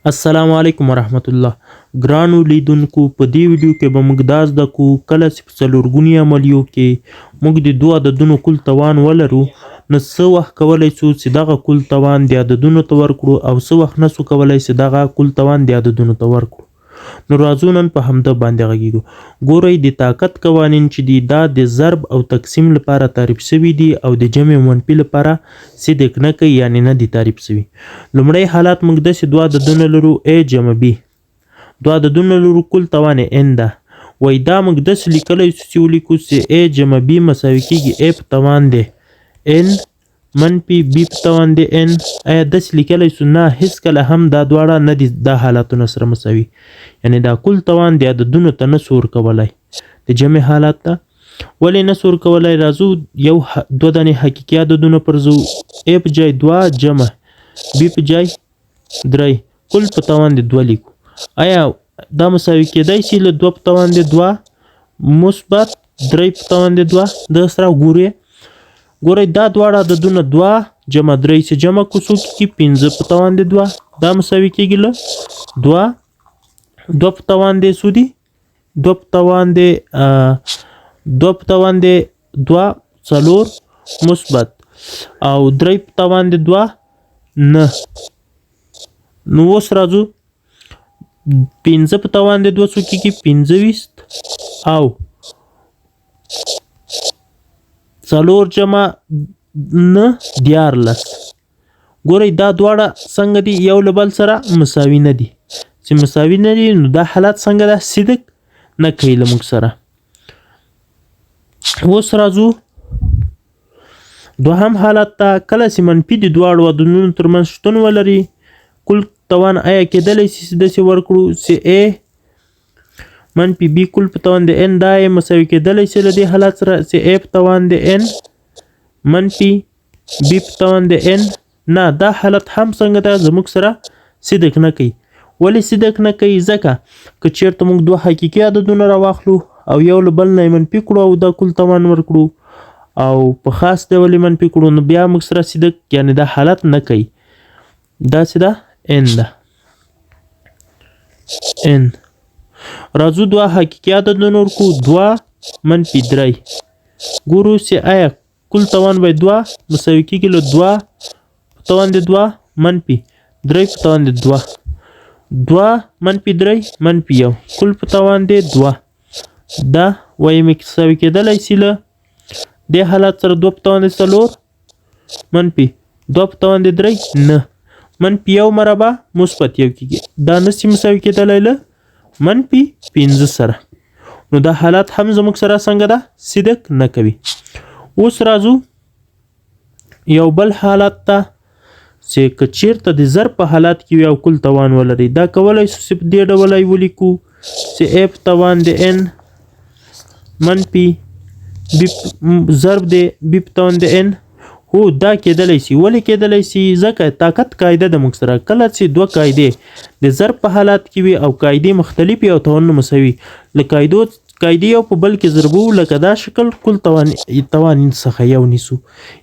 السلام علیکم ورحمت الله ګرانو لیدونکو په دې ویډیو کې به موږ دا زده کوو کله چې په څلورګوني عملیو کې موږ د دوه عددونو کل توان ولرو نو څه وخت کولی شو چې دغه کل توان د عددونو ته ورکړو او څه وخت نسو کولی چې دغه کل توان د عددونو ته ورکړو. نو راځو نن په همده باندې غږیږو. ګورئ د طاقت قوانین چې دي دا د ضرب او تقسیم لپاره تعریف شوي دي او د جمع منفي لپاره صدق نه کوي یعنی نه دي تعریف شوي. لومړی حالت موږ داسې دوه عددونه لرو A جمع B. دوه عددونه لرو کل توان n ده. وایي دا موږ داسې لیکلی شو چې ولیکو چې A جمع B مساوي کېږي A په توان دی n منفي B په توان دی n. آیا داسې لیکلی شو؟ نه، هېڅکله هم دا دواړه نه دي دا حالتونه سره مساوي، یعنې دا کل توان د عددونو ته نسو ورکولی د جمع حالت ته. ولې نسو ورکولی؟ راځو یو دوه دانې حقیقي عددونه پرځو. A په جای 2 جمع B په جای 3 کل په توان د 2 لیکو. آیا دا مساوي کېدای شي له 2 په توان د 2 مثبت 3 په توان د 2 د سره ګورئ دا دواړه عددونه 2 جمع 3 چې جمع کو څو کېږي 15 په توان د 2 دا مساوي کېږي له 2 په توان د څو دي 2 په توان د 2 په توان د 2 څلور مثبت او 3 په توان د 2 9. نو اوس راځو 15 په توان د 2 څو کېږي 25 او څلور جمع 9 14. ګورئ دا دواړه څنګه دي یو له بل سره مساوي نه دي. چې مساوي نه دي نو دا حالت څنګه ده صدق نه کوي له موږ سره. اوس راځو دوهم حالت ته. کله چې منفي د دواړو عددونو ترمنځ شتون ولري کل توان آیا کېدلی شي چې داسې ورکړو چې A منفي B کل په توان د n دا یې مساوي کېدلی شي له دې حالت سره چې A په توان د n منفي B په توان د n. نه، دا حالت هم څنګه ده زموږ سره صدق نه کوي. ولې صدق نه کوي؟ ځکه که چېرته موږ دوه حقیقي عددونه راواخلو او یو له بل نه یې منفي کړو او دا کل توان ورکړو او په خاص ډول یې منفي کړو نو بیا موږ سره صدق یعنې دا حالت نه کوي. داسې ده n ده n. راځو دوه حقیقي عددونه ورکړو 2 منفي 3. ګورو چې آیا کل توان به 2 مساوي کېږي له 2 په توان د 2 منفي 3 په توان د 2. 2 منفي 3 منفي 1 کل په توان د 2. دا وایي مساوي کېدلی شي له دې حالت سره 2 په توان د 4 منفي 2 په توان د 3 نه منفي 1 مربع مثبت 1 کېږي. دا نشي مساوي کېدلی له منفي 15 سره. نو دا حالت هم زموږ سره څنګه ده صدق نه کوي. اوس راځو یو بل حالت ته چې که چېرته د ضرب په حالت کې یو کل توان ولري دا کولی شو چې په دې ډول یې ولیکو چې A په توان د n منفي B ضرب د B په توان د n. هو دا کېدلی شي. ولې کېدلی شي؟ ځکه طاقت قاعده د موږ سره کله چې دوه قاعدې د ضرب په حالت کې وي او قاعدې مختلفې او توانونه مساوي له قاعدې یو په بل کې ضربو لکه دا شکل کل توان څخه یو نیسو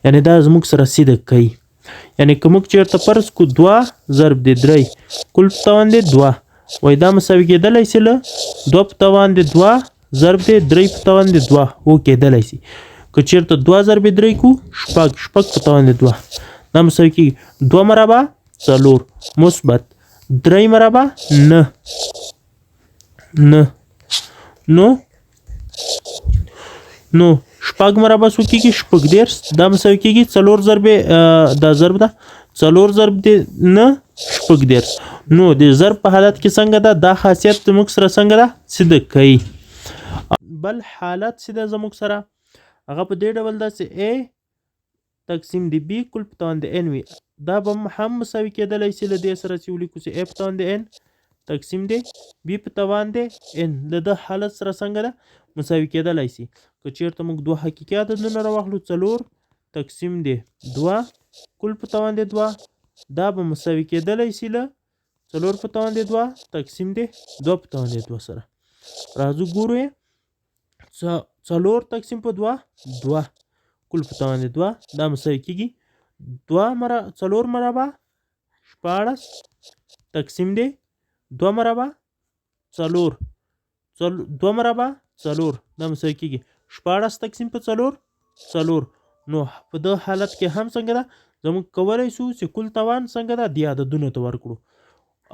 یعنې دا زموږ سره صدق کوي. یعنې که موږ چېرته فرض کړو 2 ضرب د 3 کل په توان د 2 وایي دا مساوي کېدلی شي له 2 په توان د 2 ضرب د 3 په توان د 2. هو کېدلی شي. که چېرته 2 ضرب 3 کو شپږ په توان د 2 دا مساوي کېږي 2 مربع 4 مثبت 3 مربع 9 نو شپږ مربع څو کېږي 14 دا مساوي کېږي 4 ضرب دا ضرب ده 4 ضرب د 9 14. نو د ضرب په حالت کې څنګه ده دا خاصیت زموږ سره څنګه ده صدق کوي. بل حالت چې ده زموږ سره هغه په دې ډول ده چې A تقسیم د B کل په توان د n وي. دا به هم مساوي کېدلی شي له دې سره چې ولیکو چې A په توان د n تقسیم د B په توان د n له د حالت سره څنګه ده مساوي کېدلی شي. که چېرته موږ دوه حقیقي عددونه راواخلو 4 تقسیم د 2 کل په توان د 2 دا به مساوي کېدلی شي له 4 په توان د 2 تقسیم د 2 په توان د 2 سره. راځو ګورو یې 4 تقسیم په 2 کل په توان د 2 دا مساوي کېږي 4 مربع 14 تقسیم دی 2 مربع 4 2 مربع 4 دا مساوي کېږي 14 تقسیم په 4 نو په دغه حالت کې هم څنګه ده زموږ کولی شو چې کل توان څنګه ده دې عددونو ته ورکړو.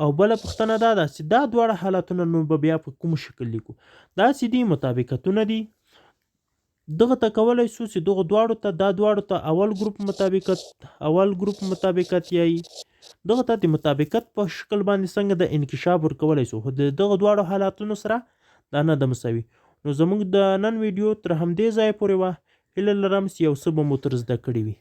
او بله پوښتنه دا ده چې دا دواړه حالتونه نو به بیا په کوم شکل لیکو. داسې دي مطابقتونه دي. دغه ته کولی شو چې دغه دواړو ته اول ګروپ مطابقت یایي. دغه ته د مطابقت په شکل باندې څنګه د انکشاف ورکولی شو خو د دغه دواړو حالتونو سره دا نه ده مساوي. نو زموږ د نن ویډیو تر همدې ځایه پورې وه. هیله لرم چې یو څه به مو تر زده کړي وي.